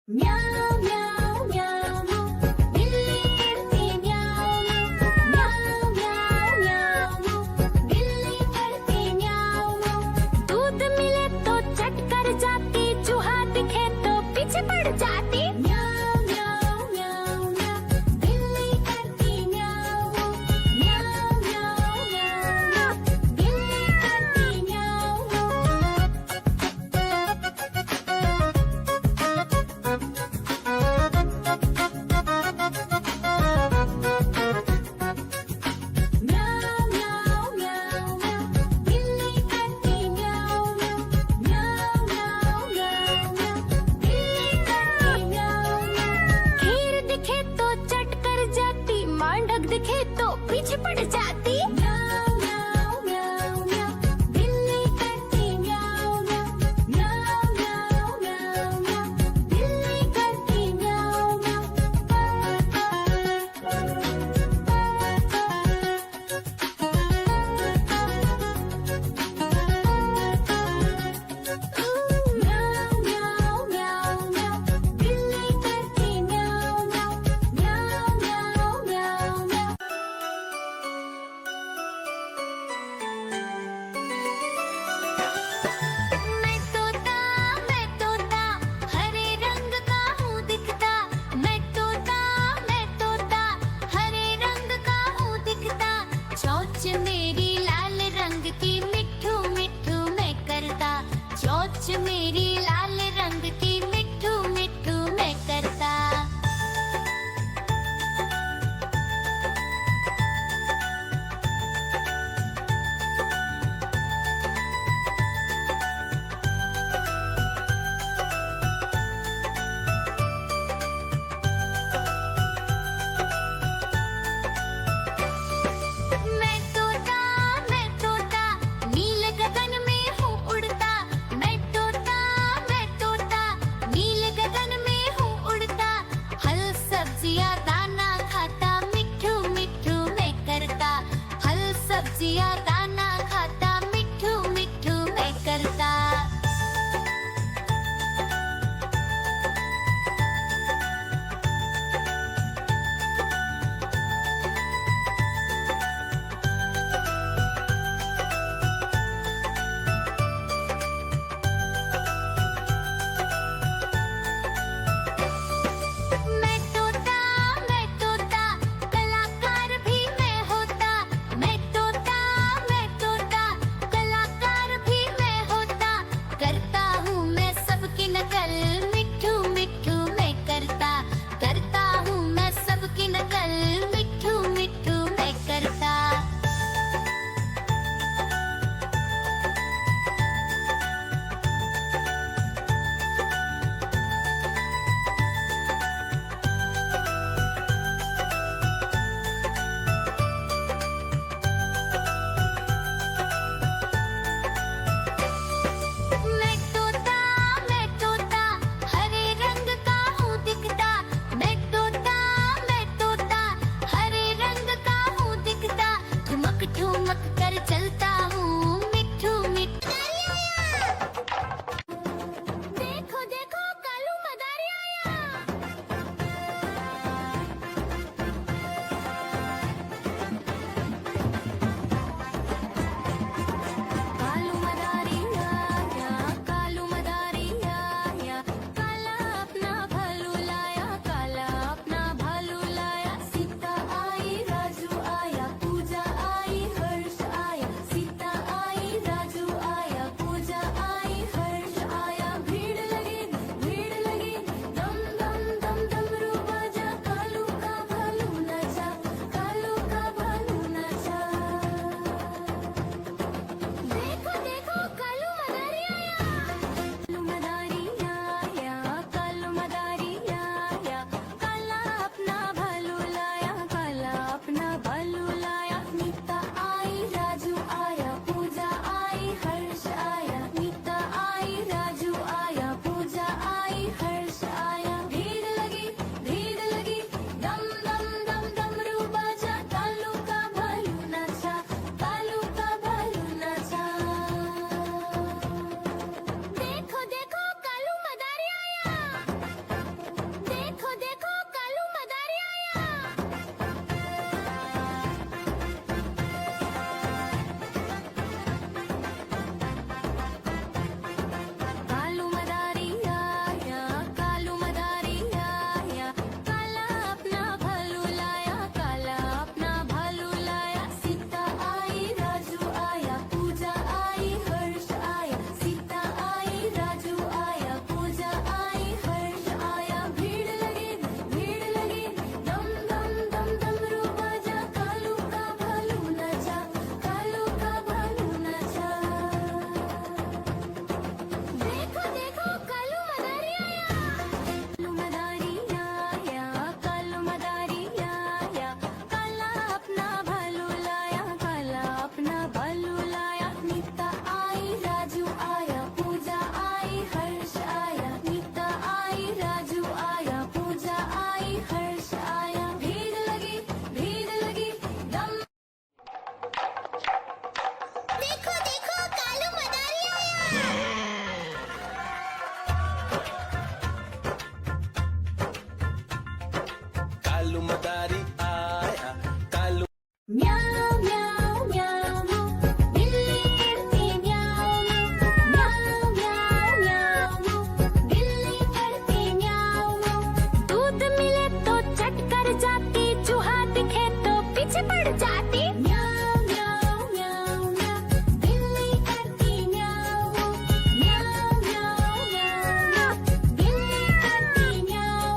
म्याऊं म्याऊं म्याऊं बिल्ली करती म्याऊं म्याऊं म्याऊं म्याऊं बिल्ली करती म्याऊं। दूध मिले तो चट कर जाती, चूहा दिखे तो पीछे पड़ जाती। म्याऊं म्याऊं म्याऊं म्याऊं बिल्ली करती म्याऊं म्याऊं म्याऊं म्याऊं बिल्ली करती म्याऊं। म्याऊं म्याऊं म्याऊं म्याऊं बिल्ली करती म्याऊं म्याऊं म्याऊं म्याऊं म्याऊं बिल्ली करती मदारी आया कालू म्याऊ म्याऊ म्याऊ म्याऊ बिल्ली करती म्याऊ म्याऊ म्याऊ म्याऊ म्याऊ बिल्ली करती म्याऊ म्याऊ दूध मिले तो चट कर जाती चूहा दिखे तो पीछे पड़ जाती म्याऊ म्याऊ म्याऊ म्याऊ बिल्ली करती म्याऊ म्याऊ म्याऊ म्याऊ म्याऊ बिल्ली करती म्याऊ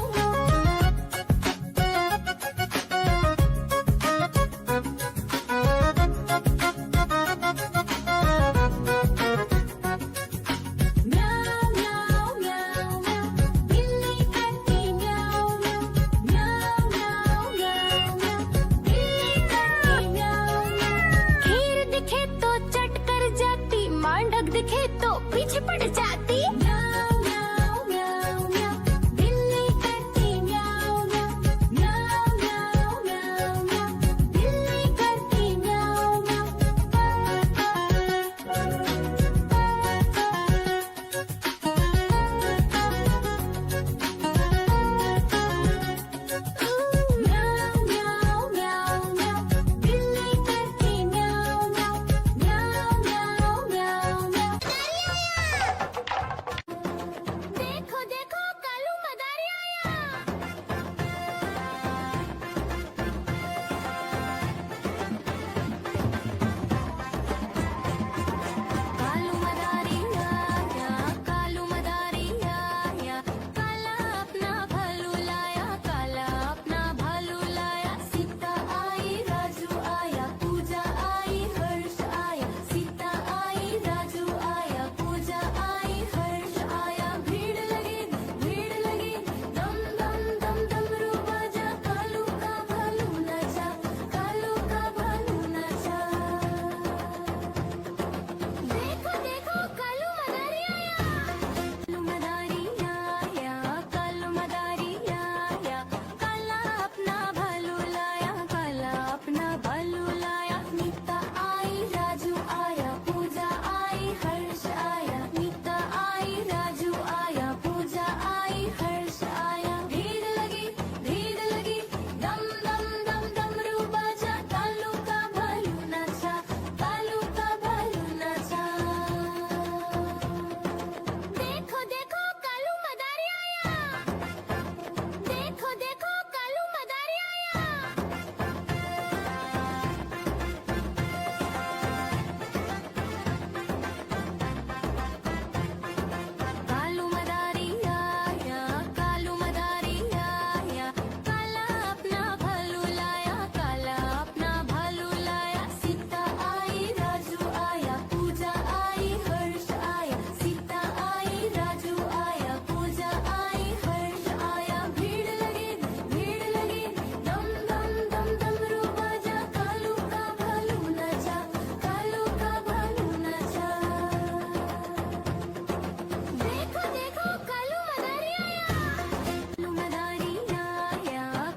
म्याऊ म्याऊ म्याऊ म्याऊ बिल्ली करती म्याऊ म्याऊ म्याऊ म्याऊ म्याऊ म्याऊ बिल्ली करती म्याऊ म्याऊ खीर दिखे तो चट कर जाती मांडक दिखे तो पीछे पड़ जाती म्याऊ म्याऊ म्याऊ म्याऊ बिल्ली करती म्याऊ म्याऊ म्याऊ म्याऊ म्याऊ म्याऊ बिल्ली करती म्याऊ म्याऊ म्याऊ म्याऊ म्याऊ बिल्ली करती म्याऊ म्याऊ म्याऊ म्याऊ म्याऊ देखो देखो कालू मदारी आया कालू मदारी आया कालू मदारी आया काला अपना भालू लाया काला अपना भालू लाया सीता आई राजू आया पूजा आई हर्ष आया सीता आई राजू आया पूजा आई हर्ष आया भीड़ लगी दम दम दम डमरू बाजा कालू का भालू नाचा कालू का भालू नाचा देखो देखो कालू मदारी आया कालू मदारी आया काला अपना भालू लाया काला अपना भालू लाया नीता आई राजू आया पूजा आई हर्ष आया नीता आई राजू आया पूजा आई हर्ष आया भीड़ लगी दम दम दम डमरू बाजा कालू का भालू नाचा कालू का भालू नाचा देखो देखो कालू मदारी आया देखो देखो कालू मदारी आया कालू मदारी आया कालू मदारी आया काला अपना भालू लाया काला अपना भालू लाया सीता आई राजू आया पूजा आई हर्ष आया सीता आई राजू आया पूजा आई हर्ष आया भीड़ लगी दम दम दम डमरू बाजा कालू का भालू नाचा कालू का भालू नाचा देखो देखो कालू मदारी आया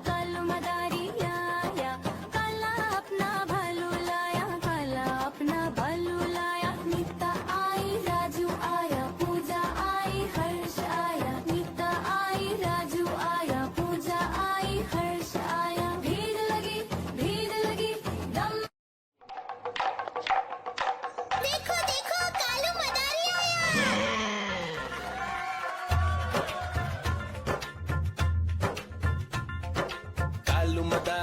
कालू मदारी आया काला अपना भालू लाया काला अपना भालू लाया नीता आई राजू आया पूजा आई हर्ष आया नीता आई राजू आया पूजा आई हर्ष आया भीड़ लगी दम देखो देखो कालू मदारी आया कालू मदारी